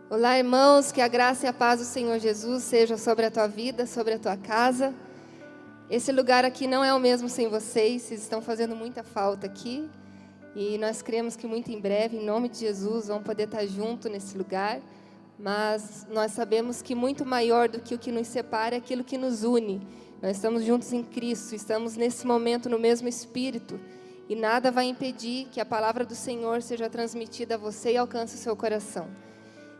Olá, irmãos, que a graça e a paz do Senhor Jesus seja sobre a tua vida, sobre a tua casa. Esse lugar aqui não é o mesmo sem vocês estão fazendo muita falta aqui. E nós cremos que muito em breve, em nome de Jesus, vamos poder estar junto nesse lugar. Mas nós sabemos que muito maior do que o que nos separa é aquilo que nos une. Nós estamos juntos em Cristo, estamos nesse momento no mesmo Espírito. E nada vai impedir que a palavra do Senhor seja transmitida a você e alcance o seu coração.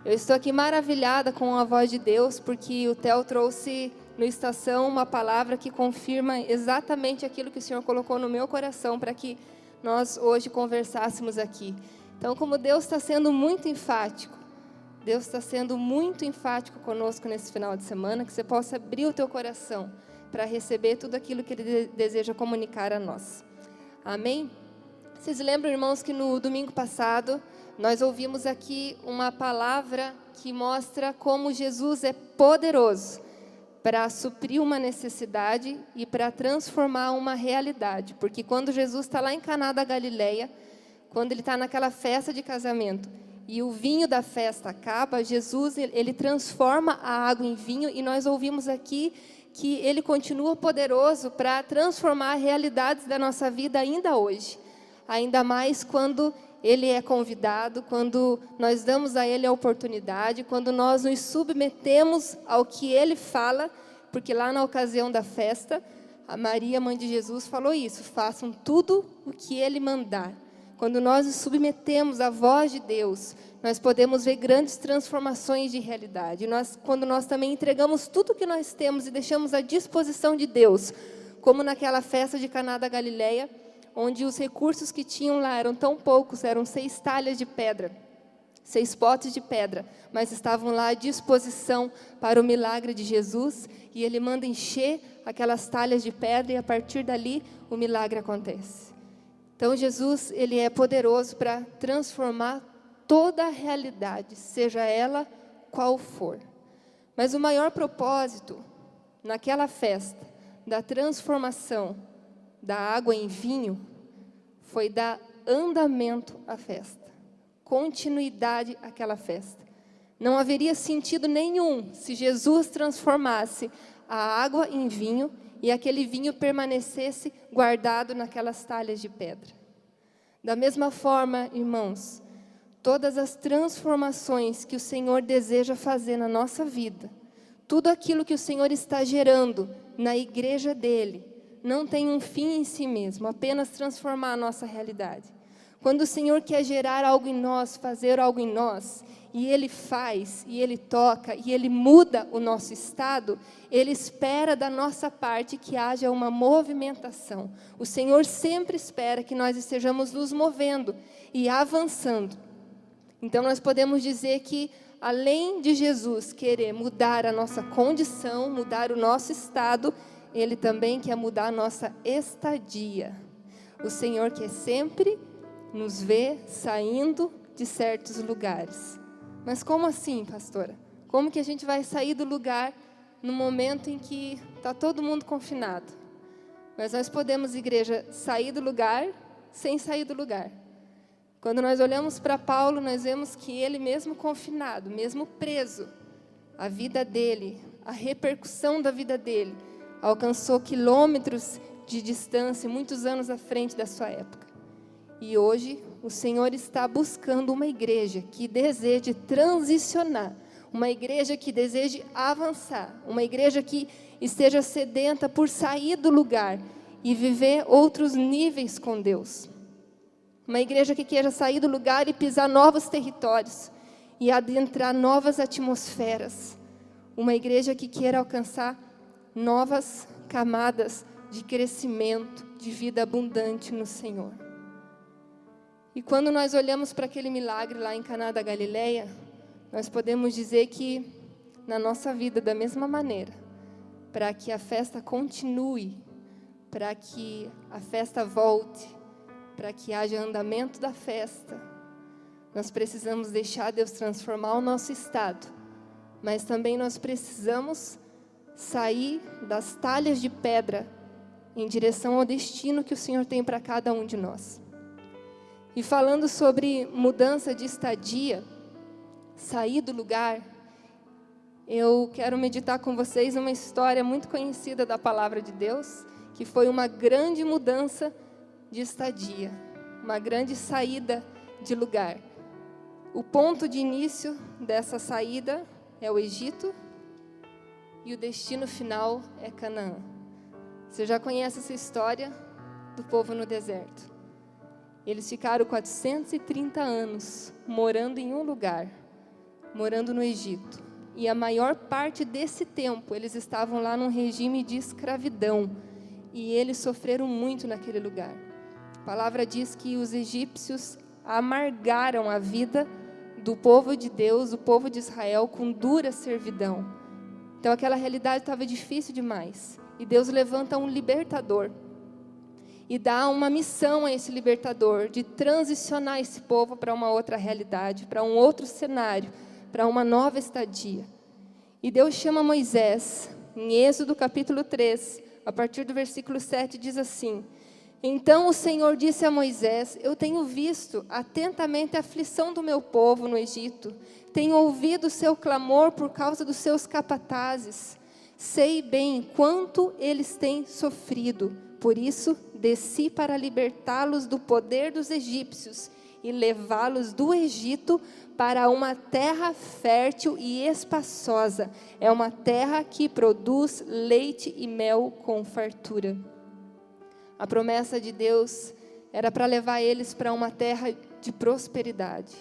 Eu estou aqui maravilhada com a voz de Deus, porque o Theo trouxe no Estação uma palavra que confirma exatamente aquilo que o Senhor colocou no meu coração para que nós hoje conversássemos aqui. Então, como Deus está sendo muito enfático, Deus está sendo muito enfático conosco nesse final de semana, que você possa abrir o teu coração para receber tudo aquilo que Ele deseja comunicar a nós. Amém? Vocês lembram, irmãos, que no domingo passado nós ouvimos aqui uma palavra que mostra como Jesus é poderoso para suprir uma necessidade e para transformar uma realidade. Porque quando Jesus está lá em Caná da Galileia, quando ele está naquela festa de casamento e o vinho da festa acaba, Jesus ele transforma a água em vinho e nós ouvimos aqui que ele continua poderoso para transformar realidades da nossa vida ainda hoje. Ainda mais quando Ele é convidado, quando nós damos a Ele a oportunidade, quando nós nos submetemos ao que Ele fala, porque lá na ocasião da festa, a Maria, mãe de Jesus, falou isso: façam tudo o que Ele mandar. Quando nós nos submetemos à voz de Deus, nós podemos ver grandes transformações de realidade. Quando nós também entregamos tudo o que nós temos e deixamos à disposição de Deus, como naquela festa de Caná da Galileia, onde os recursos que tinham lá eram tão poucos, eram 6 talhas de pedra, 6 potes de pedra, mas estavam lá à disposição para o milagre de Jesus, e Ele manda encher aquelas talhas de pedra, e a partir dali o milagre acontece. Então Jesus, Ele é poderoso para transformar toda a realidade, seja ela qual for. Mas o maior propósito, naquela festa, da transformação da água em vinho, foi dar andamento à festa, continuidade àquela festa. Não haveria sentido nenhum se Jesus transformasse a água em vinho e aquele vinho permanecesse guardado naquelas talhas de pedra. Da mesma forma, irmãos, todas as transformações que o Senhor deseja fazer na nossa vida, tudo aquilo que o Senhor está gerando na igreja dEle, não tem um fim em si mesmo, apenas transformar a nossa realidade. Quando o Senhor quer gerar algo em nós, fazer algo em nós, e Ele faz, e Ele toca, e Ele muda o nosso estado, Ele espera da nossa parte que haja uma movimentação. O Senhor sempre espera que nós estejamos nos movendo e avançando. Então nós podemos dizer que, além de Jesus querer mudar a nossa condição, mudar o nosso estado, Ele também quer mudar a nossa estadia. O Senhor quer sempre nos ver saindo de certos lugares. Mas como assim, pastora? Como que a gente vai sair do lugar no momento em que está todo mundo confinado? Mas nós podemos, igreja, sair do lugar sem sair do lugar. Quando nós olhamos para Paulo, nós vemos que ele mesmo confinado, mesmo preso, a vida dele, a repercussão da vida dele, alcançou quilômetros de distância, muitos anos à frente da sua época. E hoje o Senhor está buscando uma igreja que deseje transicionar, uma igreja que deseje avançar, uma igreja que esteja sedenta por sair do lugar e viver outros níveis com Deus. Uma igreja que queira sair do lugar e pisar novos territórios e adentrar novas atmosferas. Uma igreja que queira alcançar novas camadas de crescimento, de vida abundante no Senhor. E quando nós olhamos para aquele milagre lá em Caná da Galileia, nós podemos dizer que na nossa vida, da mesma maneira, para que a festa continue, para que a festa volte, para que haja andamento da festa, nós precisamos deixar Deus transformar o nosso estado, mas também nós precisamos sair das talhas de pedra em direção ao destino que o Senhor tem para cada um de nós. E falando sobre mudança de estadia, sair do lugar, eu quero meditar com vocês uma história muito conhecida da palavra de Deus, que foi uma grande mudança de estadia, uma grande saída de lugar. O ponto de início dessa saída é o Egito e o destino final é Canaã. Você já conhece essa história do povo no deserto. Eles ficaram 430 anos morando em um lugar, morando no Egito. E a maior parte desse tempo eles estavam lá num regime de escravidão. E eles sofreram muito naquele lugar. A palavra diz que os egípcios amargaram a vida do povo de Deus, o povo de Israel, com dura servidão. Então aquela realidade estava difícil demais. E Deus levanta um libertador. E dá uma missão a esse libertador de transicionar esse povo para uma outra realidade, para um outro cenário, para uma nova estadia. E Deus chama Moisés, em Êxodo capítulo 3, a partir do versículo 7, diz assim: Então o Senhor disse a Moisés: Eu tenho visto atentamente a aflição do meu povo no Egito, tenho ouvido o seu clamor por causa dos seus capatazes, sei bem quanto eles têm sofrido, por isso desci para libertá-los do poder dos egípcios e levá-los do Egito para uma terra fértil e espaçosa. É uma terra que produz leite e mel com fartura. A promessa de Deus era para levar eles para uma terra de prosperidade.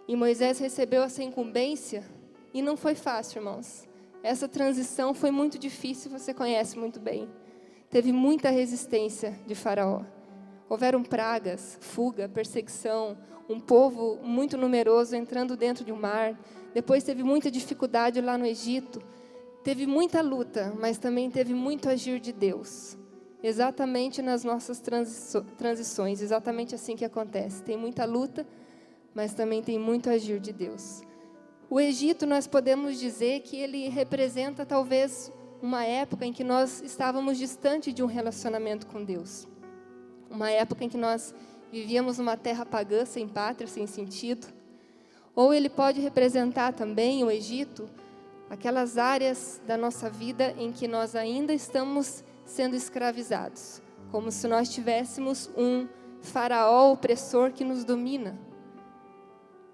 E Moisés recebeu essa incumbência e não foi fácil, irmãos. Essa transição foi muito difícil, você conhece muito bem. Teve muita resistência de Faraó. Houveram pragas, fuga, perseguição, um povo muito numeroso entrando dentro de um mar. Depois teve muita dificuldade lá no Egito. Teve muita luta, mas também teve muito agir de Deus. Exatamente nas nossas transições, exatamente assim que acontece. Tem muita luta, mas também tem muito agir de Deus. O Egito, nós podemos dizer que ele representa talvez uma época em que nós estávamos distante de um relacionamento com Deus. Uma época em que nós vivíamos numa terra pagã, sem pátria, sem sentido. Ou ele pode representar também, o Egito, aquelas áreas da nossa vida em que nós ainda estamos sendo escravizados, como se nós tivéssemos um faraó opressor que nos domina.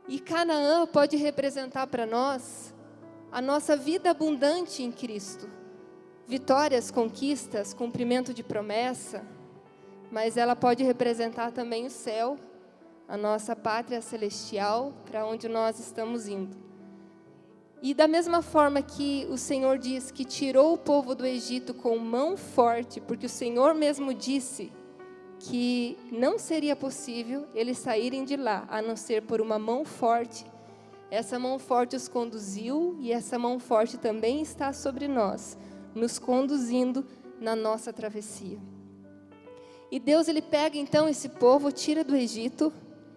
E Canaã pode representar para nós a nossa vida abundante em Cristo. Vitórias, conquistas, cumprimento de promessa, mas ela pode representar também o céu, a nossa pátria celestial, para onde nós estamos indo. E da mesma forma que o Senhor diz que tirou o povo do Egito com mão forte, porque o Senhor mesmo disse que não seria possível eles saírem de lá, a não ser por uma mão forte. Essa mão forte os conduziu e essa mão forte também está sobre nós, nos conduzindo na nossa travessia. E Deus, ele pega então esse povo, tira do Egito,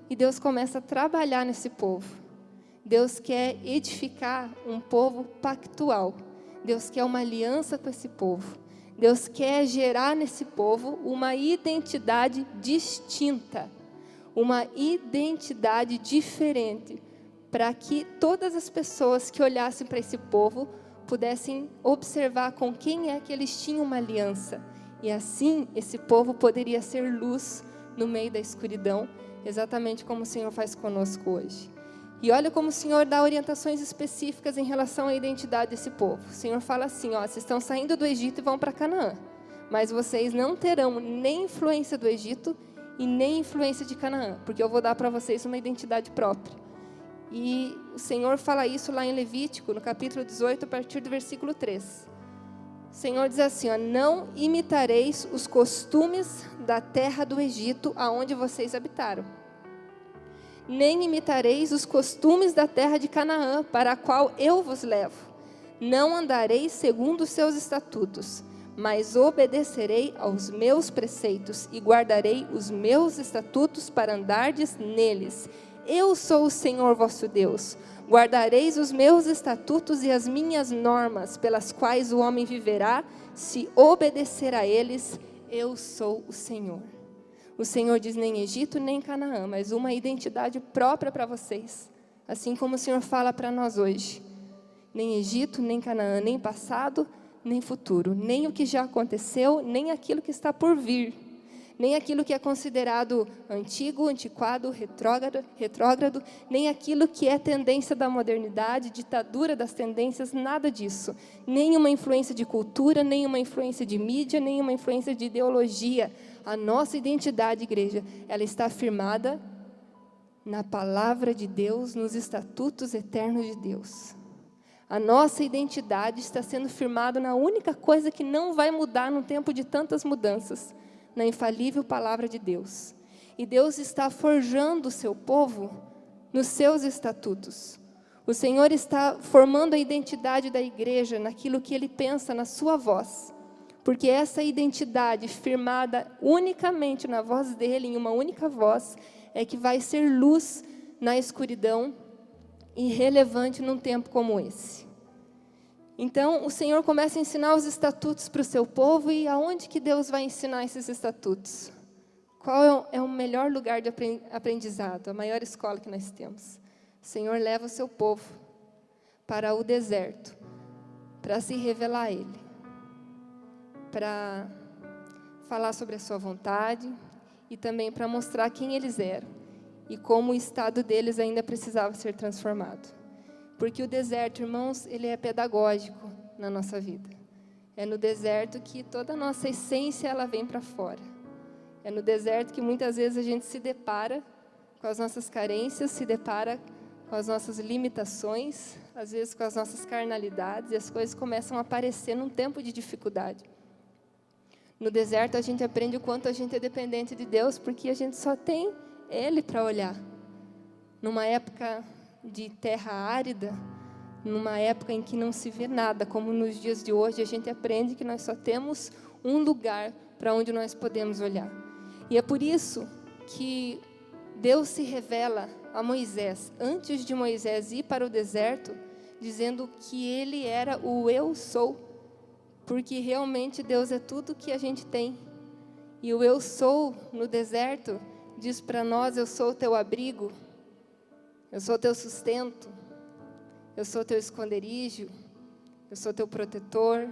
e Deus começa a trabalhar nesse povo. Deus quer edificar um povo pactual. Deus quer uma aliança com esse povo. Deus quer gerar nesse povo uma identidade distinta, uma identidade diferente, para que todas as pessoas que olhassem para esse povo pudessem observar com quem é que eles tinham uma aliança. E assim, esse povo poderia ser luz no meio da escuridão, exatamente como o Senhor faz conosco hoje. E olha como o Senhor dá orientações específicas em relação à identidade desse povo. O Senhor fala assim, ó, vocês estão saindo do Egito e vão para Canaã, mas vocês não terão nem influência do Egito e nem influência de Canaã, porque eu vou dar para vocês uma identidade própria. E o Senhor fala isso lá em Levítico, no capítulo 18, a partir do versículo 3. O Senhor diz assim, ó, não imitareis os costumes da terra do Egito, aonde vocês habitaram. Nem imitareis os costumes da terra de Canaã, para a qual eu vos levo. Não andareis segundo os seus estatutos, mas obedecerei aos meus preceitos e guardarei os meus estatutos para andardes neles. Eu sou o Senhor vosso Deus. Guardareis os meus estatutos e as minhas normas, pelas quais o homem viverá, se obedecer a eles. Eu sou o Senhor. O Senhor diz nem Egito nem Canaã, mas uma identidade própria para vocês. assim como o Senhor fala para nós hoje. Nem Egito, nem Canaã, nem passado, nem futuro, nem o que já aconteceu, nem aquilo que está por vir, nem aquilo que é considerado antigo, antiquado, retrógrado, nem aquilo que é tendência da modernidade, ditadura das tendências, nada disso. Nenhuma influência de cultura, nenhuma influência de mídia, nenhuma influência de ideologia. A nossa identidade, igreja, ela está firmada na palavra de Deus, nos estatutos eternos de Deus. A nossa identidade está sendo firmada na única coisa que não vai mudar num tempo de tantas mudanças, na infalível palavra de Deus. E Deus está forjando o seu povo nos seus estatutos. O Senhor está formando a identidade da igreja naquilo que Ele pensa, na sua voz. Porque essa identidade firmada unicamente na voz dEle, em uma única voz, é que vai ser luz na escuridão, irrelevante num tempo como esse. Então, o Senhor começa a ensinar os estatutos para o seu povo, e aonde que Deus vai ensinar esses estatutos? Qual é o melhor lugar de aprendizado, a maior escola que nós temos? O Senhor leva o seu povo para o deserto, para se revelar a Ele, para falar sobre a sua vontade, e também para mostrar quem eles eram, e como o estado deles ainda precisava ser transformado. Porque o deserto, irmãos, ele é pedagógico na nossa vida. É no deserto que toda a nossa essência ela vem para fora. É no deserto que muitas vezes a gente se depara com as nossas carências, se depara com as nossas limitações, às vezes com as nossas carnalidades, e as coisas começam a aparecer num tempo de dificuldade. No deserto a gente aprende o quanto a gente é dependente de Deus, porque a gente só tem Ele para olhar. Numa época de terra árida, numa época em que não se vê nada, como nos dias de hoje, a gente aprende que nós só temos um lugar para onde nós podemos olhar. E é por isso que Deus se revela a Moisés, antes de Moisés ir para o deserto, dizendo que Ele era o Eu Sou, porque realmente Deus é tudo que a gente tem. E o Eu Sou, no deserto, diz para nós: eu sou o teu abrigo, eu sou o teu sustento, eu sou o teu esconderijo, eu sou o teu protetor.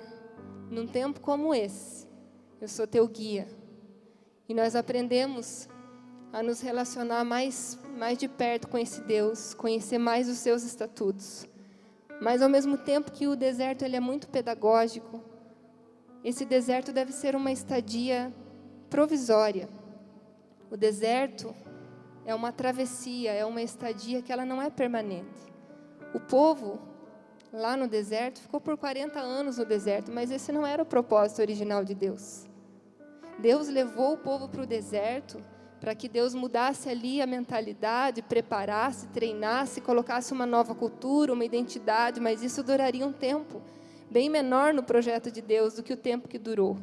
Num tempo como esse, eu sou teu guia. E nós aprendemos a nos relacionar mais de perto com esse Deus, conhecer mais os seus estatutos. Mas ao mesmo tempo que o deserto ele é muito pedagógico, esse deserto deve ser uma estadia provisória. O deserto é uma travessia, é uma estadia que ela não é permanente. O povo, lá no deserto, ficou por 40 anos no deserto, mas esse não era o propósito original de Deus. Deus levou o povo para o deserto para que Deus mudasse ali a mentalidade, preparasse, treinasse, colocasse uma nova cultura, uma identidade, mas isso duraria um tempo bem menor no projeto de Deus do que o tempo que durou.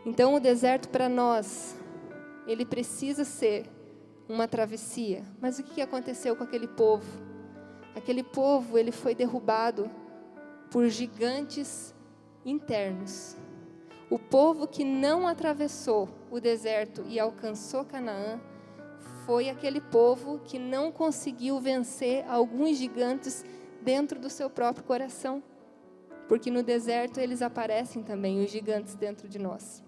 Então o deserto para nós, ele precisa ser uma travessia. Mas o que aconteceu com aquele povo? Aquele povo, ele foi derrubado por gigantes internos. O povo que não atravessou o deserto e alcançou Canaã foi aquele povo que não conseguiu vencer alguns gigantes dentro do seu próprio coração. Porque no deserto eles aparecem também, os gigantes dentro de nós.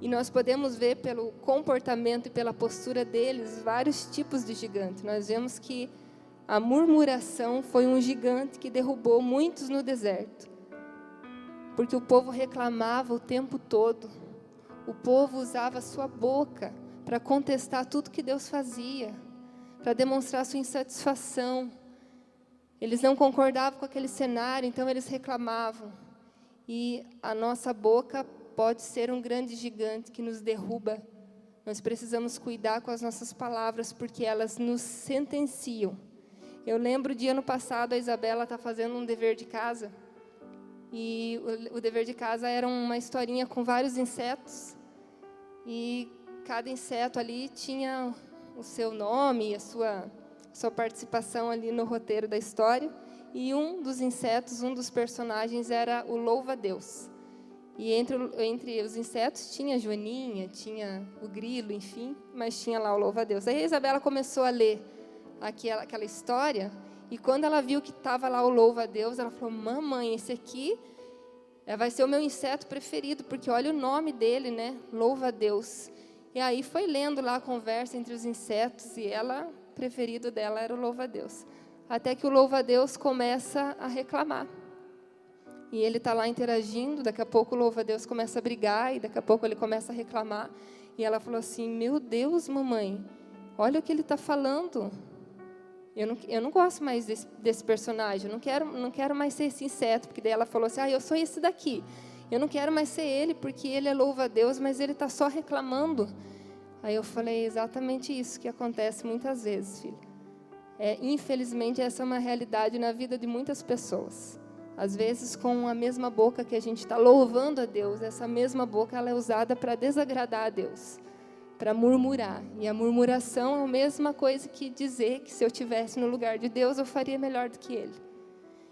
E nós podemos ver pelo comportamento e pela postura deles vários tipos de gigante. Nós vemos que a murmuração foi um gigante que derrubou muitos no deserto. Porque o povo reclamava o tempo todo. O povo usava a sua boca para contestar tudo que Deus fazia, para demonstrar sua insatisfação. Eles não concordavam com aquele cenário, então eles reclamavam. E a nossa boca pode ser um grande gigante que nos derruba. Nós precisamos cuidar com as nossas palavras, porque elas nos sentenciam. Eu lembro de ano passado, a Isabela está fazendo um dever de casa. E o dever de casa era uma historinha com vários insetos. E cada inseto ali tinha o seu nome, a sua participação ali no roteiro da história. E um dos insetos, um dos personagens era o louva-a-Deus. E entre os insetos tinha a joaninha, tinha o grilo, enfim, mas tinha lá o louva-a-Deus. Aí a Isabela começou a ler aquela história, e quando ela viu que estava lá o louva a Deus, ela falou: mamãe, esse aqui vai ser o meu inseto preferido, porque olha o nome dele, né? Louva a Deus. E aí foi lendo lá a conversa entre os insetos, e o preferido dela era o louva a Deus. Até que o louva a Deus começa a reclamar. E ele está lá interagindo, daqui a pouco o louva a Deus começa a brigar, e daqui a pouco ele começa a reclamar. E ela falou assim: meu Deus, mamãe, olha o que ele está falando. Eu não gosto mais desse personagem, eu não quero mais ser esse inseto, porque daí ela falou assim: eu sou esse daqui, eu não quero mais ser ele, porque ele é louva a Deus, mas ele está só reclamando. Aí eu falei: exatamente isso que acontece muitas vezes, filho. Infelizmente, essa é uma realidade na vida de muitas pessoas. Às vezes, com a mesma boca que a gente está louvando a Deus, essa mesma boca ela é usada para desagradar a Deus, para murmurar. E a murmuração é a mesma coisa que dizer que se eu estivesse no lugar de Deus, eu faria melhor do que Ele.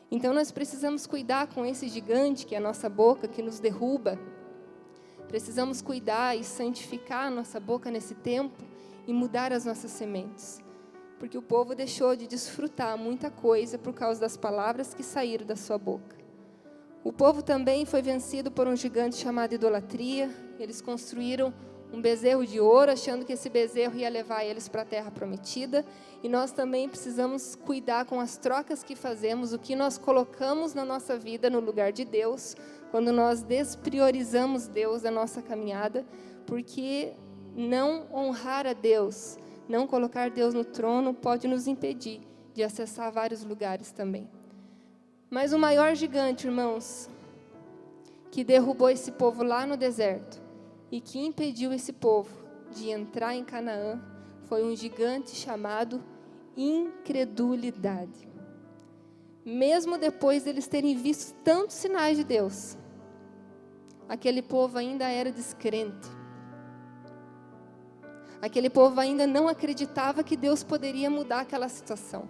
Então, nós precisamos cuidar com esse gigante, que é a nossa boca, que nos derruba. Precisamos cuidar e santificar a nossa boca nesse tempo e mudar as nossas sementes. Porque o povo deixou de desfrutar muita coisa por causa das palavras que saíram da sua boca. O povo também foi vencido por um gigante chamado idolatria. Eles construíram um bezerro de ouro, achando que esse bezerro ia levar eles para a terra prometida. E nós também precisamos cuidar com as trocas que fazemos, o que nós colocamos na nossa vida no lugar de Deus, quando nós despriorizamos Deus da nossa caminhada, porque não honrar a Deus, não colocar Deus no trono, pode nos impedir de acessar vários lugares também. Mas o maior gigante, irmãos, que derrubou esse povo lá no deserto e que impediu esse povo de entrar em Canaã, foi um gigante chamado incredulidade. Mesmo depois deles terem visto tantos sinais de Deus, aquele povo ainda era descrente. Aquele povo ainda não acreditava que Deus poderia mudar aquela situação.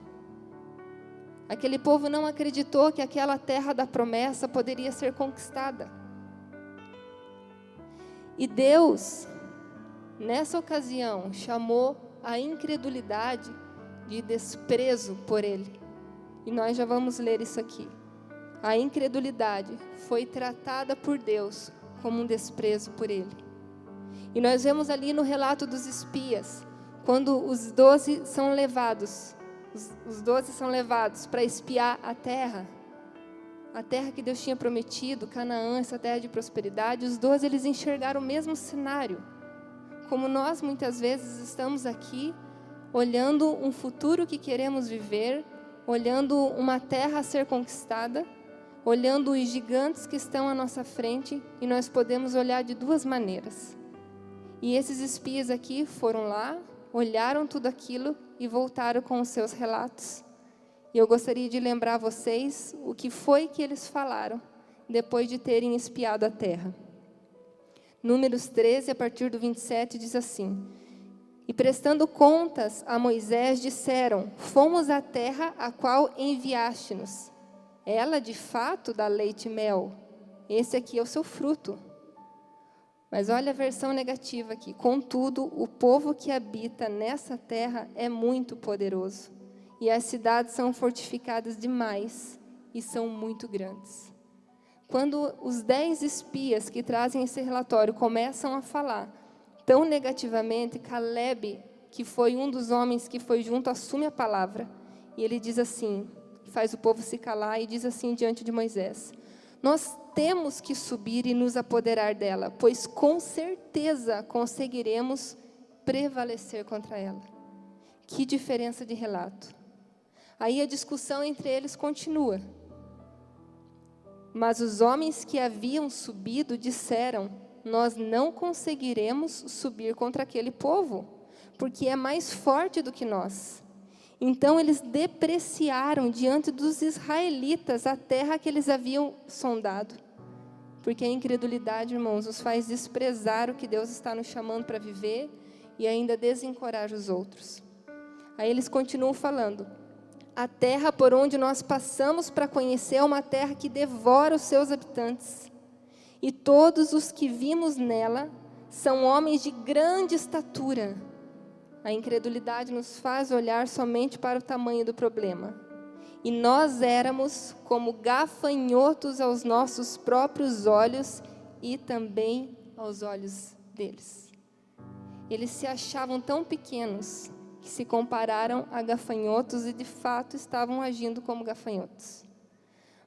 Aquele povo não acreditou que aquela terra da promessa poderia ser conquistada. E Deus, nessa ocasião, chamou a incredulidade de desprezo por Ele. E nós já vamos ler isso aqui. A incredulidade foi tratada por Deus como um desprezo por Ele. E nós vemos ali no relato dos espias, quando os 12 são levados, os 12 são levados para espiar a terra que Deus tinha prometido, Canaã, essa terra de prosperidade. Os 12, eles enxergaram o mesmo cenário, como nós muitas vezes estamos aqui, olhando um futuro que queremos viver, olhando uma terra a ser conquistada, olhando os gigantes que estão à nossa frente, e nós podemos olhar de duas maneiras. E esses espias aqui foram lá, olharam tudo aquilo e voltaram com os seus relatos. E eu gostaria de lembrar a vocês o que foi que eles falaram depois de terem espiado a terra. Números 13, a partir do 27, diz assim: E prestando contas a Moisés, disseram: Fomos à terra a qual enviaste-nos. Ela de fato dá leite e mel. Esse aqui é o seu fruto. Mas olha a versão negativa aqui. Contudo, o povo que habita nessa terra é muito poderoso, e as cidades são fortificadas demais e são muito grandes. Quando os 10 espias que trazem esse relatório começam a falar tão negativamente, Caleb, que foi um dos homens que foi junto, assume a palavra. E ele diz assim, faz o povo se calar e diz assim diante de Moisés: Nós temos que subir e nos apoderar dela, pois com certeza conseguiremos prevalecer contra ela. Que diferença de relato. Aí a discussão entre eles continua. Mas os homens que haviam subido disseram: Nós não conseguiremos subir contra aquele povo, porque é mais forte do que nós. Então eles depreciaram diante dos israelitas a terra que eles haviam sondado. Porque a incredulidade, irmãos, nos faz desprezar o que Deus está nos chamando para viver e ainda desencoraja os outros. Aí eles continuam falando: A terra por onde nós passamos para conhecer é uma terra que devora os seus habitantes. E todos os que vimos nela são homens de grande estatura. a incredulidade nos faz olhar somente para o tamanho do problema. E nós éramos como gafanhotos aos nossos próprios olhos e também aos olhos deles. Eles se achavam tão pequenos que se compararam a gafanhotos e de fato estavam agindo como gafanhotos.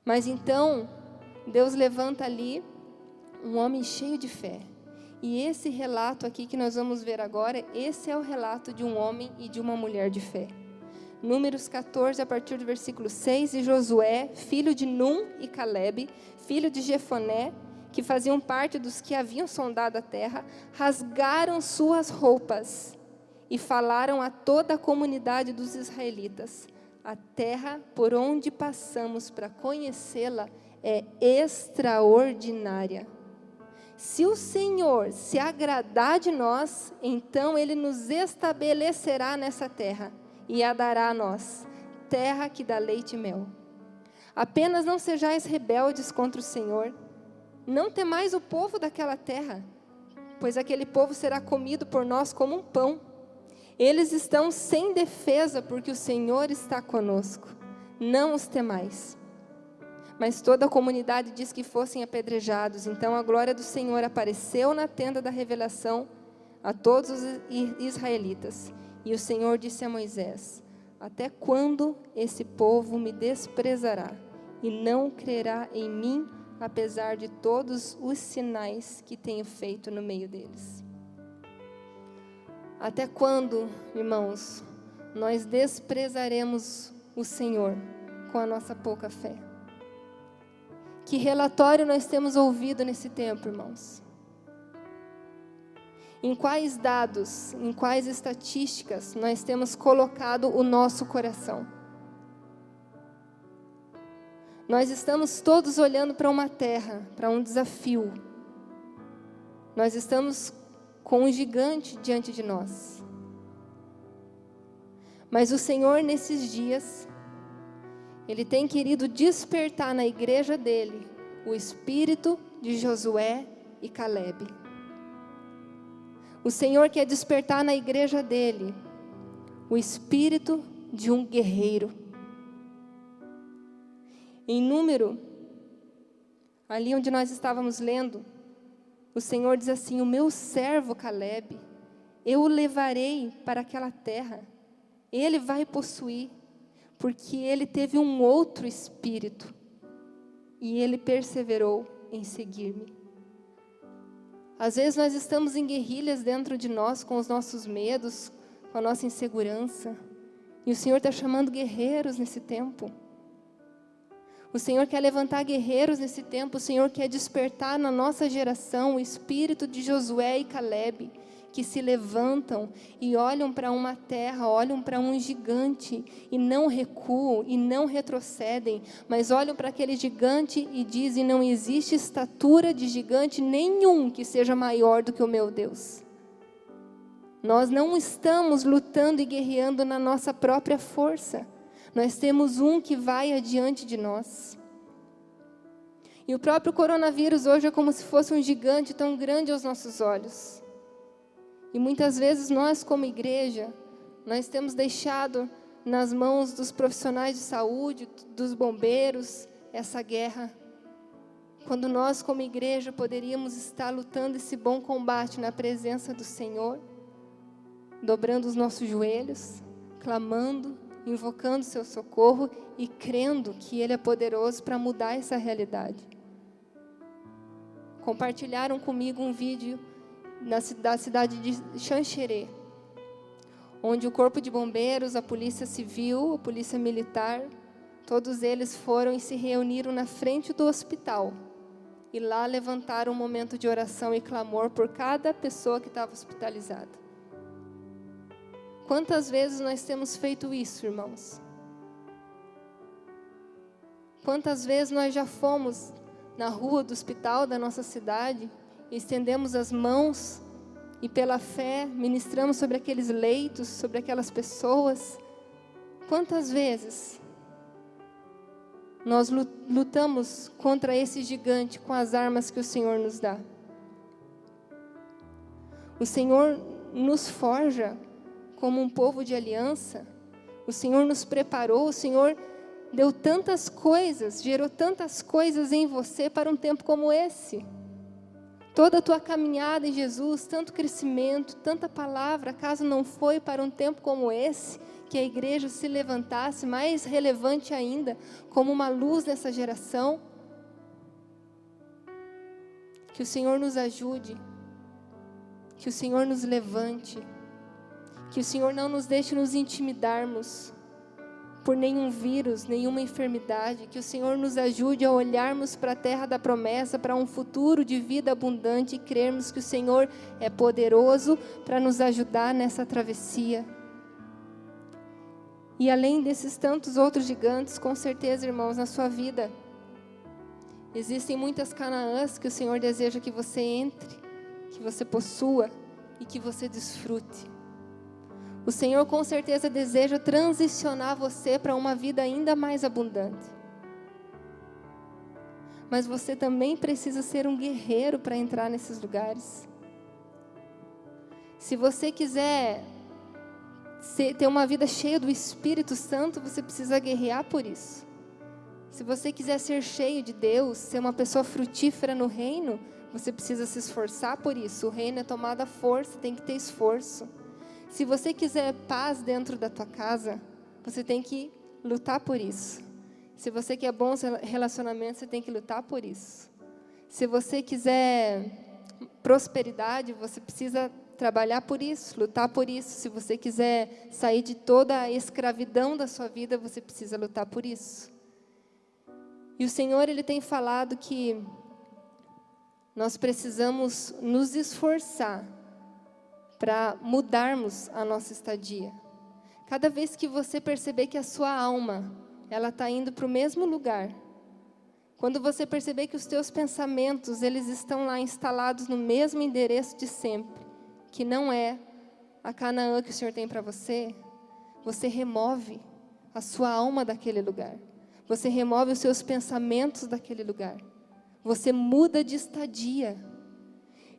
Mas então, Deus levanta ali um homem cheio de fé. E esse relato aqui que nós vamos ver agora, esse é o relato de um homem e de uma mulher de fé. Números 14, a partir do versículo 6, e Josué, filho de Num e Calebe, filho de Jefoné, que faziam parte dos que haviam sondado a terra, rasgaram suas roupas e falaram a toda a comunidade dos israelitas: a terra por onde passamos para conhecê-la é extraordinária. Se o Senhor se agradar de nós, então Ele nos estabelecerá nessa terra e a dará a nós, terra que dá leite e mel. Apenas não sejais rebeldes contra o Senhor, não temais o povo daquela terra, pois aquele povo será comido por nós como um pão. Eles estão sem defesa, porque o Senhor está conosco. Não os temais. Mas toda a comunidade diz que fossem apedrejados. Então a glória do Senhor apareceu na tenda da revelação a todos os israelitas. E o Senhor disse a Moisés: até quando esse povo me desprezará e não crerá em mim, apesar de todos os sinais que tenho feito no meio deles? Até quando, irmãos, nós desprezaremos o Senhor com a nossa pouca fé? Que relatório nós temos ouvido nesse tempo, irmãos? Em quais dados, em quais estatísticas nós temos colocado o nosso coração? Nós estamos todos olhando para uma terra, para um desafio. Nós estamos com um gigante diante de nós. Mas o Senhor, nesses dias, Ele tem querido despertar na igreja dele o espírito de Josué e Calebe. O Senhor quer despertar na igreja dele o espírito de um guerreiro. Em Número, ali onde nós estávamos lendo, o Senhor diz assim: o meu servo Calebe, eu o levarei para aquela terra, ele vai possuir, porque ele teve um outro espírito, e ele perseverou em seguir-me. Às vezes nós estamos em guerrilhas dentro de nós, com os nossos medos, com a nossa insegurança, e o Senhor está chamando guerreiros nesse tempo. O Senhor quer levantar guerreiros nesse tempo, o Senhor quer despertar na nossa geração o espírito de Josué e Calebe, que se levantam e olham para uma terra, olham para um gigante e não recuam e não retrocedem, mas olham para aquele gigante e dizem: não existe estatura de gigante nenhum que seja maior do que o meu Deus. Nós não estamos lutando e guerreando na nossa própria força, nós temos um que vai adiante de nós. E o próprio coronavírus hoje é como se fosse um gigante tão grande aos nossos olhos. E muitas vezes nós, como igreja, nós temos deixado nas mãos dos profissionais de saúde, dos bombeiros, essa guerra. Quando nós, como igreja, poderíamos estar lutando esse bom combate na presença do Senhor, dobrando os nossos joelhos, clamando, invocando seu socorro e crendo que Ele é poderoso para mudar essa realidade. Compartilharam comigo um vídeo da cidade de Xanxerê, onde o corpo de bombeiros, a polícia civil, a polícia militar, todos eles foram e se reuniram na frente do hospital, e lá levantaram um momento de oração e clamor por cada pessoa que estava hospitalizada. Quantas vezes nós temos feito isso, irmãos? Quantas vezes nós já fomos na rua do hospital da nossa cidade, estendemos as mãos e pela fé ministramos sobre aqueles leitos, sobre aquelas pessoas? Quantas vezes nós lutamos contra esse gigante com as armas que o Senhor nos dá? O Senhor nos forja como um povo de aliança. O Senhor nos preparou, o Senhor deu tantas coisas, gerou tantas coisas em você para um tempo como esse. Toda a tua caminhada em Jesus, tanto crescimento, tanta palavra, acaso não foi para um tempo como esse, que a igreja se levantasse, mais relevante ainda, como uma luz nessa geração? Que o Senhor nos ajude, que o Senhor nos levante, que o Senhor não nos deixe nos intimidarmos por nenhum vírus, nenhuma enfermidade, que o Senhor nos ajude a olharmos para a terra da promessa, para um futuro de vida abundante e crermos que o Senhor é poderoso para nos ajudar nessa travessia. E além desses tantos outros gigantes, com certeza, irmãos, na sua vida, existem muitas Canaãs que o Senhor deseja que você entre, que você possua e que você desfrute. O Senhor com certeza deseja transicionar você para uma vida ainda mais abundante. Mas você também precisa ser um guerreiro para entrar nesses lugares. Se você quiser ter uma vida cheia do Espírito Santo, você precisa guerrear por isso. Se você quiser ser cheio de Deus, ser uma pessoa frutífera no reino, você precisa se esforçar por isso. O reino é tomado à força, tem que ter esforço. Se você quiser paz dentro da tua casa, você tem que lutar por isso. Se você quer bons relacionamentos, você tem que lutar por isso. Se você quiser prosperidade, você precisa trabalhar por isso, lutar por isso. Se você quiser sair de toda a escravidão da sua vida, você precisa lutar por isso. E o Senhor, Ele tem falado que nós precisamos nos esforçar para mudarmos a nossa estadia. Cada vez que você perceber que a sua alma, ela está indo para o mesmo lugar, quando você perceber que os teus pensamentos, eles estão lá instalados no mesmo endereço de sempre, que não é a Canaã que o Senhor tem para você, você remove a sua alma daquele lugar. Você remove os seus pensamentos daquele lugar. Você muda de estadia.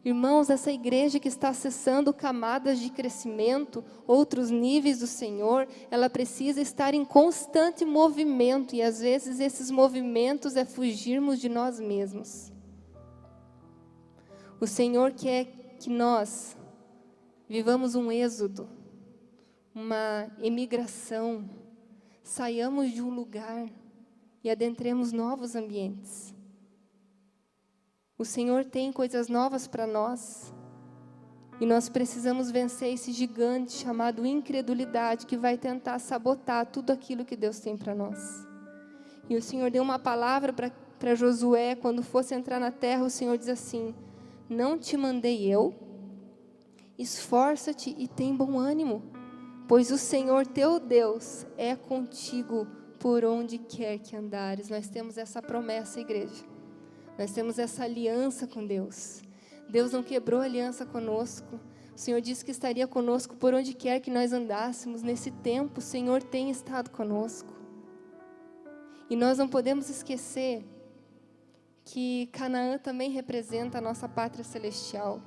Irmãos, essa igreja que está acessando camadas de crescimento, outros níveis do Senhor, ela precisa estar em constante movimento, e às vezes esses movimentos é fugirmos de nós mesmos. O Senhor quer que nós vivamos um êxodo, uma emigração, saiamos de um lugar e adentremos novos ambientes. O Senhor tem coisas novas para nós, e nós precisamos vencer esse gigante chamado incredulidade, que vai tentar sabotar tudo aquilo que Deus tem para nós. E o Senhor deu uma palavra para Josué, quando fosse entrar na terra, o Senhor diz assim: não te mandei eu? Esforça-te e tem bom ânimo, pois o Senhor teu Deus é contigo por onde quer que andares. Nós temos essa promessa, igreja. Nós temos essa aliança com Deus. Deus não quebrou a aliança conosco. O Senhor disse que estaria conosco por onde quer que nós andássemos. Nesse tempo, o Senhor tem estado conosco. E nós não podemos esquecer que Canaã também representa a nossa pátria celestial.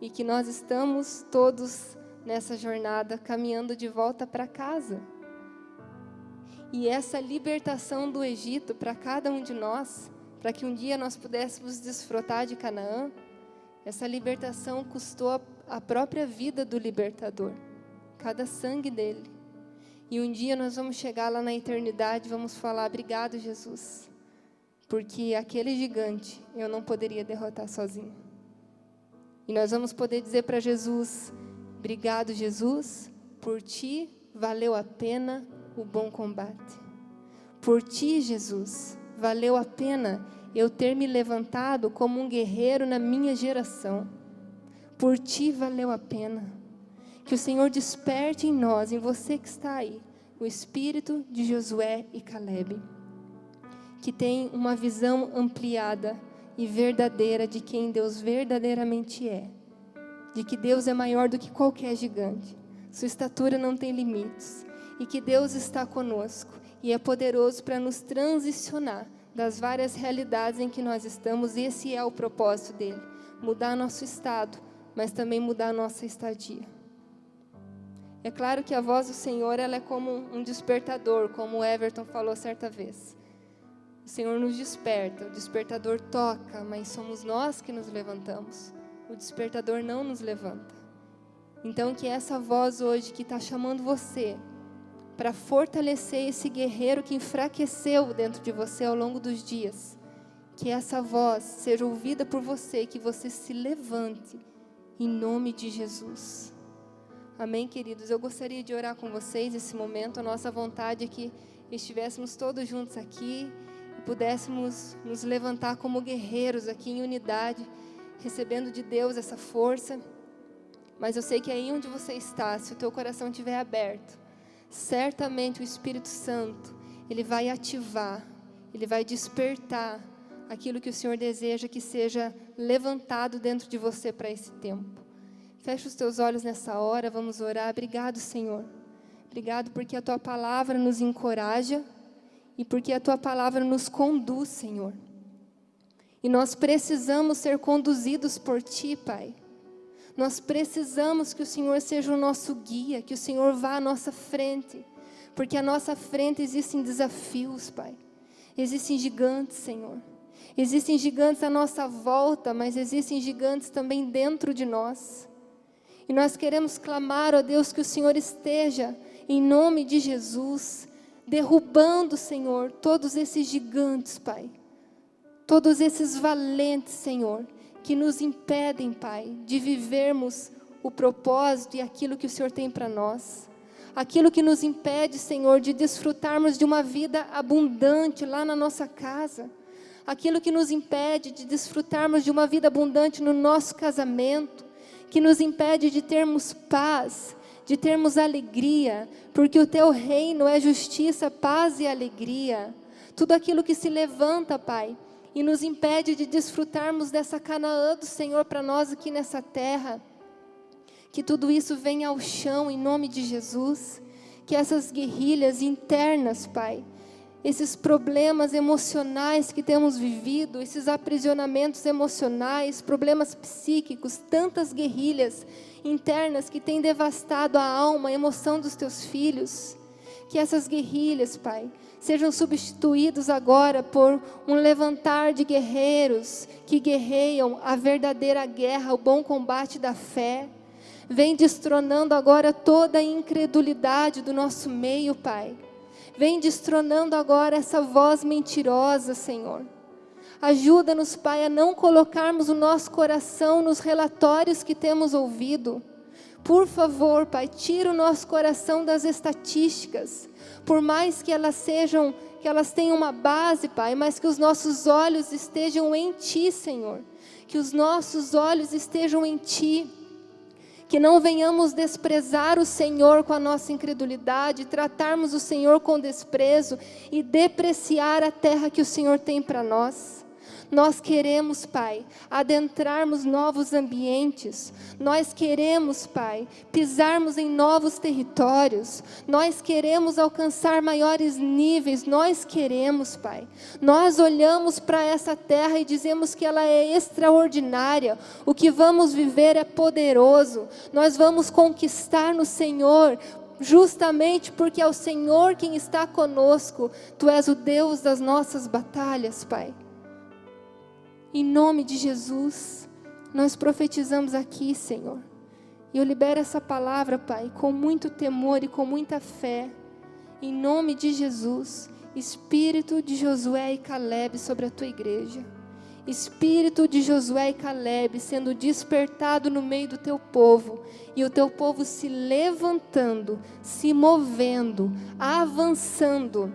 E que nós estamos todos nessa jornada caminhando de volta para casa. E essa libertação do Egito para cada um de nós, para que um dia nós pudéssemos desfrutar de Canaã, essa libertação custou a própria vida do libertador, cada sangue dele. E um dia nós vamos chegar lá na eternidade e vamos falar: obrigado, Jesus, porque aquele gigante eu não poderia derrotar sozinho. E nós vamos poder dizer para Jesus: obrigado, Jesus, por ti valeu a pena o bom combate. Por ti, Jesus, valeu a pena eu ter me levantado como um guerreiro na minha geração. Por ti valeu a pena. Que o Senhor desperte em nós, em você que está aí, o espírito de Josué e Calebe, que tem uma visão ampliada e verdadeira de quem Deus verdadeiramente é, de que Deus é maior do que qualquer gigante, sua estatura não tem limites, e que Deus está conosco e é poderoso para nos transicionar das várias realidades em que nós estamos. E esse é o propósito dele, mudar nosso estado, mas também mudar a nossa estadia. É claro que a voz do Senhor, ela é como um despertador, como o Everton falou certa vez. O Senhor nos desperta, o despertador toca, mas somos nós que nos levantamos. O despertador não nos levanta. Então que essa voz hoje que está chamando você para fortalecer esse guerreiro que enfraqueceu dentro de você ao longo dos dias, que essa voz seja ouvida por você, que você se levante em nome de Jesus. Amém, queridos? Eu gostaria de orar com vocês nesse momento. A nossa vontade é que estivéssemos todos juntos aqui e pudéssemos nos levantar como guerreiros aqui em unidade, recebendo de Deus essa força. Mas eu sei que aí onde você está, se o teu coração estiver aberto, certamente o Espírito Santo, Ele vai ativar, Ele vai despertar aquilo que o Senhor deseja que seja levantado dentro de você para esse tempo. Fecha os teus olhos nessa hora, vamos orar. Obrigado, Senhor. Obrigado porque a Tua palavra nos encoraja e porque a Tua palavra nos conduz, Senhor. E nós precisamos ser conduzidos por Ti, Pai. Nós precisamos que o Senhor seja o nosso guia, que o Senhor vá à nossa frente, porque à nossa frente existem desafios, Pai. Existem gigantes, Senhor. Existem gigantes à nossa volta, mas existem gigantes também dentro de nós. E nós queremos clamar, ó Deus, que o Senhor esteja, em nome de Jesus, derrubando, Senhor, todos esses gigantes, Pai. Todos esses valentes, Senhor, que nos impedem, Pai, de vivermos o propósito e aquilo que o Senhor tem para nós. Aquilo que nos impede, Senhor, de desfrutarmos de uma vida abundante lá na nossa casa. Aquilo que nos impede de desfrutarmos de uma vida abundante no nosso casamento. Que nos impede de termos paz, de termos alegria, porque o Teu reino é justiça, paz e alegria. Tudo aquilo que se levanta, Pai, e nos impede de desfrutarmos dessa Canaã do Senhor para nós aqui nessa terra. Que tudo isso venha ao chão em nome de Jesus. Que essas guerrilhas internas, Pai, esses problemas emocionais que temos vivido, esses aprisionamentos emocionais, problemas psíquicos, tantas guerrilhas internas que têm devastado a alma, a emoção dos Teus filhos, que essas guerrilhas, Pai, sejam substituídos agora por um levantar de guerreiros que guerreiam a verdadeira guerra, o bom combate da fé. Vem destronando agora toda a incredulidade do nosso meio, Pai. Vem destronando agora essa voz mentirosa, Senhor. Ajuda-nos, Pai, a não colocarmos o nosso coração nos relatórios que temos ouvido. Por favor, Pai, tira o nosso coração das estatísticas. Por mais que elas tenham uma base, Pai, mas que os nossos olhos estejam em Ti, Senhor. Que os nossos olhos estejam em Ti. Que não venhamos desprezar o Senhor com a nossa incredulidade, tratarmos o Senhor com desprezo e depreciar a terra que o Senhor tem para nós. Nós queremos, Pai, adentrarmos novos ambientes. Nós queremos, Pai, pisarmos em novos territórios. Nós queremos alcançar maiores níveis. Nós queremos, Pai. Nós olhamos para essa terra e dizemos que ela é extraordinária. O que vamos viver é poderoso. Nós vamos conquistar no Senhor, justamente porque é o Senhor quem está conosco. Tu és o Deus das nossas batalhas, Pai. Em nome de Jesus, nós profetizamos aqui, Senhor. E eu libero essa palavra, Pai, com muito temor e com muita fé. Em nome de Jesus, Espírito de Josué e Caleb sobre a Tua igreja. Espírito de Josué e Caleb sendo despertado no meio do Teu povo. E o Teu povo se levantando, se movendo, avançando.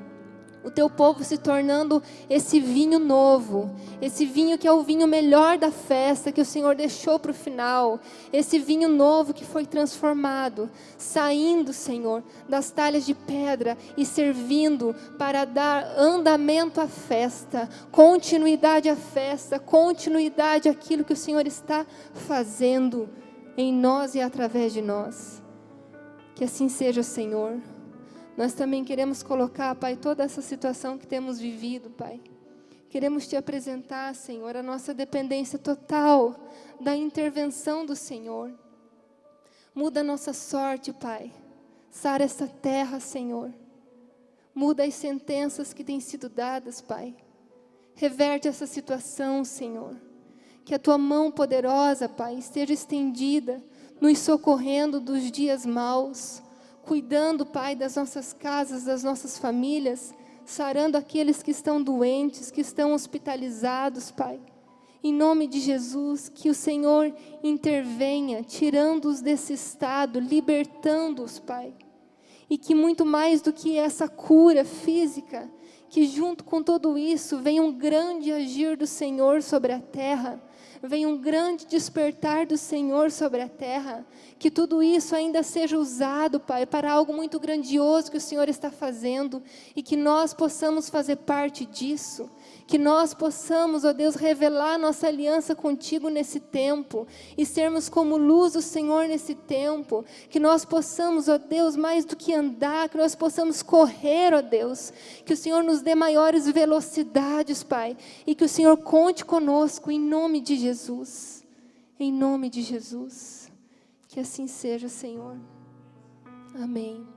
O Teu povo se tornando esse vinho novo, esse vinho que é o vinho melhor da festa, que o Senhor deixou para o final, esse vinho novo que foi transformado, saindo, Senhor, das talhas de pedra e servindo para dar andamento à festa, continuidade à festa, continuidade àquilo que o Senhor está fazendo em nós e através de nós. Que assim seja, Senhor. Nós também queremos colocar, Pai, toda essa situação que temos vivido, Pai. Queremos Te apresentar, Senhor, a nossa dependência total da intervenção do Senhor. Muda a nossa sorte, Pai. Sara essa terra, Senhor. Muda as sentenças que têm sido dadas, Pai. Reverte essa situação, Senhor. Que a Tua mão poderosa, Pai, esteja estendida, nos socorrendo dos dias maus, cuidando, Pai, das nossas casas, das nossas famílias, sarando aqueles que estão doentes, que estão hospitalizados, Pai. Em nome de Jesus, que o Senhor intervenha, tirando-os desse estado, libertando-os, Pai. E que muito mais do que essa cura física, que junto com tudo isso venha um grande agir do Senhor sobre a terra, venha um grande despertar do Senhor sobre a terra, que tudo isso ainda seja usado, Pai, para algo muito grandioso que o Senhor está fazendo, e que nós possamos fazer parte disso, que nós possamos, ó Deus, revelar nossa aliança contigo nesse tempo, e sermos como luz do Senhor nesse tempo, que nós possamos, ó Deus, mais do que andar, que nós possamos correr, ó Deus, que o Senhor nos dê maiores velocidades, Pai, e que o Senhor conte conosco, em nome de Jesus, em nome de Jesus, que assim seja, Senhor, amém.